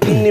3